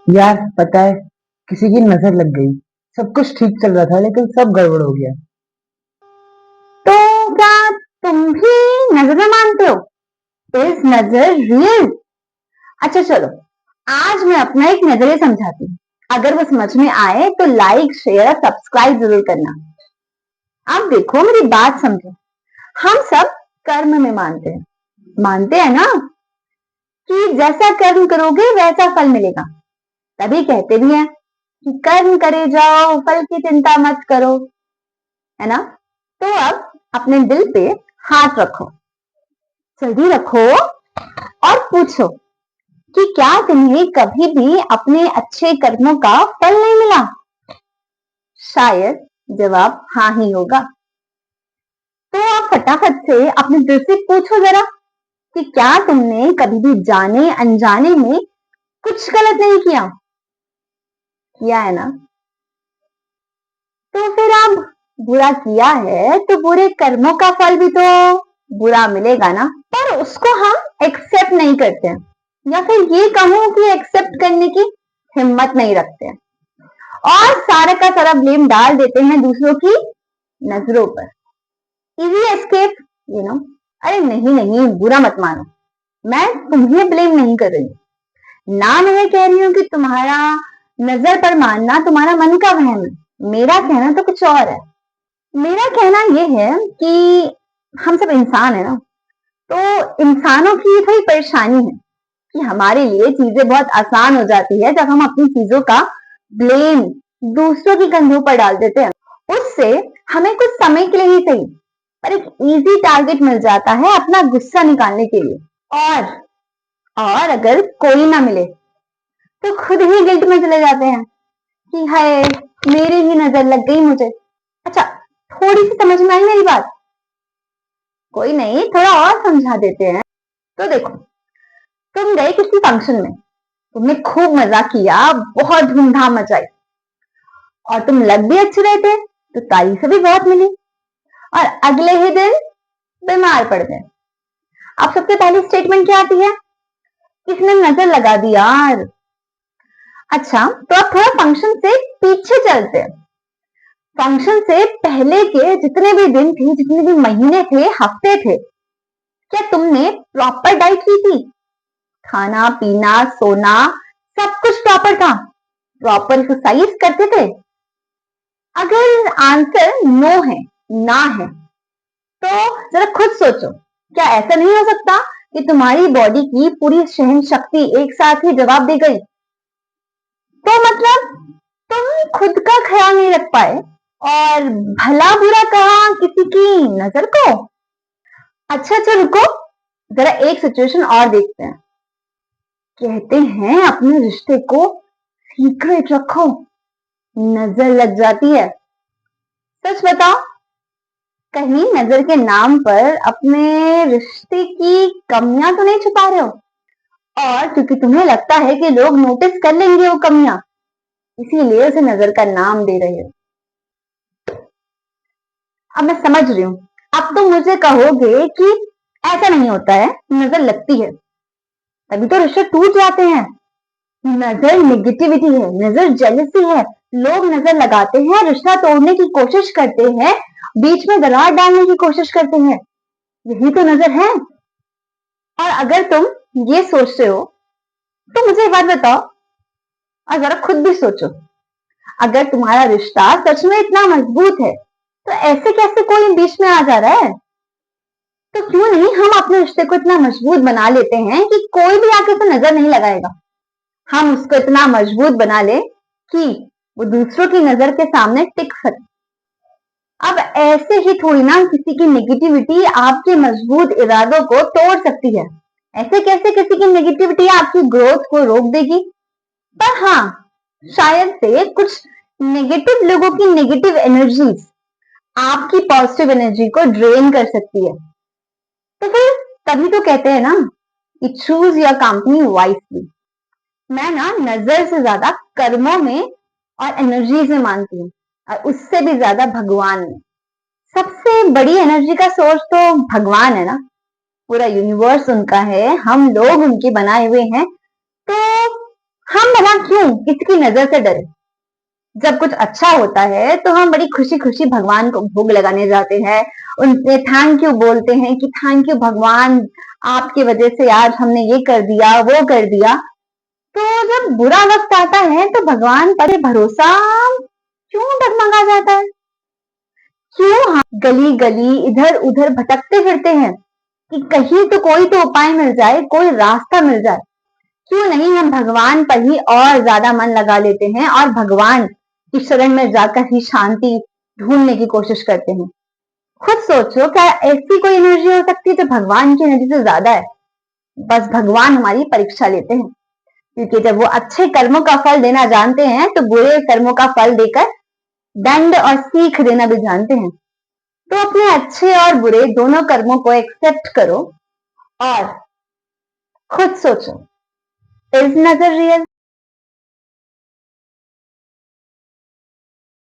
यार पता है, किसी की नजर लग गई। सब कुछ ठीक चल रहा था लेकिन सब गड़बड़ हो गया। तो क्या तुम भी नजरें मानते हो? इज नजर रियल? अच्छा चलो, आज मैं अपना एक नजरिया समझाती हूँ। अगर वो समझ में आए तो लाइक शेयर सब्सक्राइब जरूर करना। अब देखो, मेरी बात समझो। हम सब कर्म में मानते हैं ना कि जैसा कर्म करोगे वैसा फल मिलेगा। तभी कहते भी हैं कि कर्म करे जाओ, फल की चिंता मत करो, है ना? तो अब अपने दिल पे हाथ रखो, जल्दी रखो, और पूछो कि क्या तुम्हें कभी भी अपने अच्छे कर्मों का फल नहीं मिला? शायद जवाब हाँ ही होगा। तो आप फटाफट से अपने दिल से पूछो जरा कि क्या तुमने कभी भी जाने अनजाने में कुछ गलत नहीं किया है ना? तो फिर आप बुरा किया है तो बुरे कर्मों का फल भी तो बुरा मिलेगा ना, पर उसको हम एक्सेप्ट नहीं करते हैं, या फिर ये कहूं कि एक्सेप्ट करने की हिम्मत नहीं रखते हैं, और सारे का सारा ब्लेम डाल देते हैं दूसरों की नजरों पर। Easy escape, you know. अरे नहीं नहीं, बुरा मत मानो, मैं तुम्हें ब्लेम नहीं कर रही। ना मैं ये कह रही हूँ कि तुम्हारा नजर पर मानना तुम्हारा मन का वहम है। मेरा कहना तो कुछ और है। मेरा कहना ये है कि हम सब इंसान है ना, तो इंसानों की थोड़ी परेशानी है कि हमारे लिए चीजें बहुत आसान हो जाती है जब हम अपनी चीजों का ब्लेम दूसरों के कंधों पर डाल देते हैं। उससे हमें कुछ समय के लिए ही सही, पर एक इजी टारगेट मिल जाता है अपना गुस्सा निकालने के लिए। और अगर कोई ना मिले तो खुद ही गिल्ट में चले जाते हैं कि हाय, मेरी ही नजर लग गई मुझे। अच्छा, थोड़ी सी समझ में आई मेरी बात? कोई नहीं, थोड़ा और समझा देते हैं। तो देखो, तुम गए किसी फंक्शन में, तुमने खूब मजा किया, बहुत धूमधाम मचाई, और तुम लग भी अच्छे रहे थे तो तारीफें भी बहुत मिली, और अगले ही दिन बीमार पड़ गए। अब सबसे पहली स्टेटमेंट क्या आती है? किसने नजर लगा दी यार। अच्छा, तो अब थोड़ा फंक्शन से पीछे चलते हैं। फंक्शन से पहले के जितने भी दिन थे, जितने भी महीने थे, हफ्ते थे, क्या तुमने प्रॉपर डाइट की थी? खाना पीना सोना सब कुछ प्रॉपर था? प्रॉपर एक्सरसाइज करते थे? अगर आंसर नो है, ना है, तो जरा खुद सोचो, क्या ऐसा नहीं हो सकता कि तुम्हारी बॉडी की पूरी सहन शक्ति एक साथ ही जवाब दे गई? तो मतलब तुम खुद का ख्याल नहीं रख पाए और भला बुरा कहा किसी की नजर को। अच्छा अच्छा रुको, जरा एक सिचुएशन और देखते हैं। कहते हैं अपने रिश्ते को सीक्रेट रखो, नजर लग जाती है। सच बताओ, कहीं नजर के नाम पर अपने रिश्ते की कमियां तो नहीं छुपा रहे हो? और क्योंकि तुम्हें लगता है कि लोग नोटिस कर लेंगे वो कमियां, इसीलिए उसे नजर का नाम दे रहे हो। अब मैं समझ रही हूँ। अब तो मुझे कहोगे कि ऐसा नहीं होता है, नजर लगती है तभी तो रिश्ते टूट जाते हैं। नजर नेगेटिविटी है, नजर जेलसी है। लोग नजर लगाते हैं, रिश्ता तोड़ने की कोशिश करते हैं, बीच में दरार डालने की कोशिश करते हैं। यही तो नजर है। और अगर तुम ये सोचते हो तो मुझे एक बात बताओ, और जरा खुद भी सोचो, अगर तुम्हारा रिश्ता सच में इतना मजबूत है तो ऐसे कैसे कोई बीच में आ जा रहा है? तो क्यों नहीं हम अपने रिश्ते को इतना मजबूत बना लेते हैं कि कोई भी आके उसे नजर नहीं लगाएगा। हम उसको इतना मजबूत बना ले कि वो दूसरों की नजर के सामने टिक सके। अब ऐसे ही थोड़ी ना किसी की नेगेटिविटी आपके मजबूत इरादों को तोड़ सकती है। ऐसे कैसे किसी की नेगेटिविटी आपकी ग्रोथ को रोक देगी? पर हाँ, शायद से कुछ नेगेटिव लोगों की नेगेटिव एनर्जीज आपकी पॉजिटिव एनर्जी को ड्रेन कर सकती है। तो फिर तभी तो कहते हैं ना कि चूज योर कंपनी वाइसली। मैं ना नजर से ज्यादा कर्मों में और एनर्जी से मानती हूँ, और उससे भी ज्यादा भगवान में। सबसे बड़ी एनर्जी का सोर्स तो भगवान है ना। पूरा यूनिवर्स उनका है, हम लोग उनके बनाए हुए हैं। तो हम भला क्यों किसी की नजर से डरे? जब कुछ अच्छा होता है तो हम बड़ी खुशी खुशी भगवान को भोग लगाने जाते हैं, उनसे थैंक यू बोलते हैं कि थैंक यू भगवान, आपकी वजह से आज हमने ये कर दिया वो कर दिया। तो जब बुरा वक्त आता है तो भगवान पर भरोसा क्यों डगमगा जाता है? क्यों हम गली गली इधर उधर भटकते फिरते हैं कि कहीं तो कोई तो उपाय मिल जाए, कोई रास्ता मिल जाए? क्यों नहीं हम भगवान पर ही और ज्यादा मन लगा लेते हैं और भगवान की शरण में जाकर ही शांति ढूंढने की कोशिश करते हैं? खुद सोचो, क्या ऐसी कोई एनर्जी हो सकती है जो भगवान की एनर्जी से ज्यादा है? बस भगवान हमारी परीक्षा लेते हैं, क्योंकि जब वो अच्छे कर्मों का फल देना जानते हैं तो बुरे कर्मों का फल देकर दंड और सीख देना भी जानते हैं। तो अपने अच्छे और बुरे दोनों कर्मों को एक्सेप्ट करो और खुद सोचो, इज नजर रियल?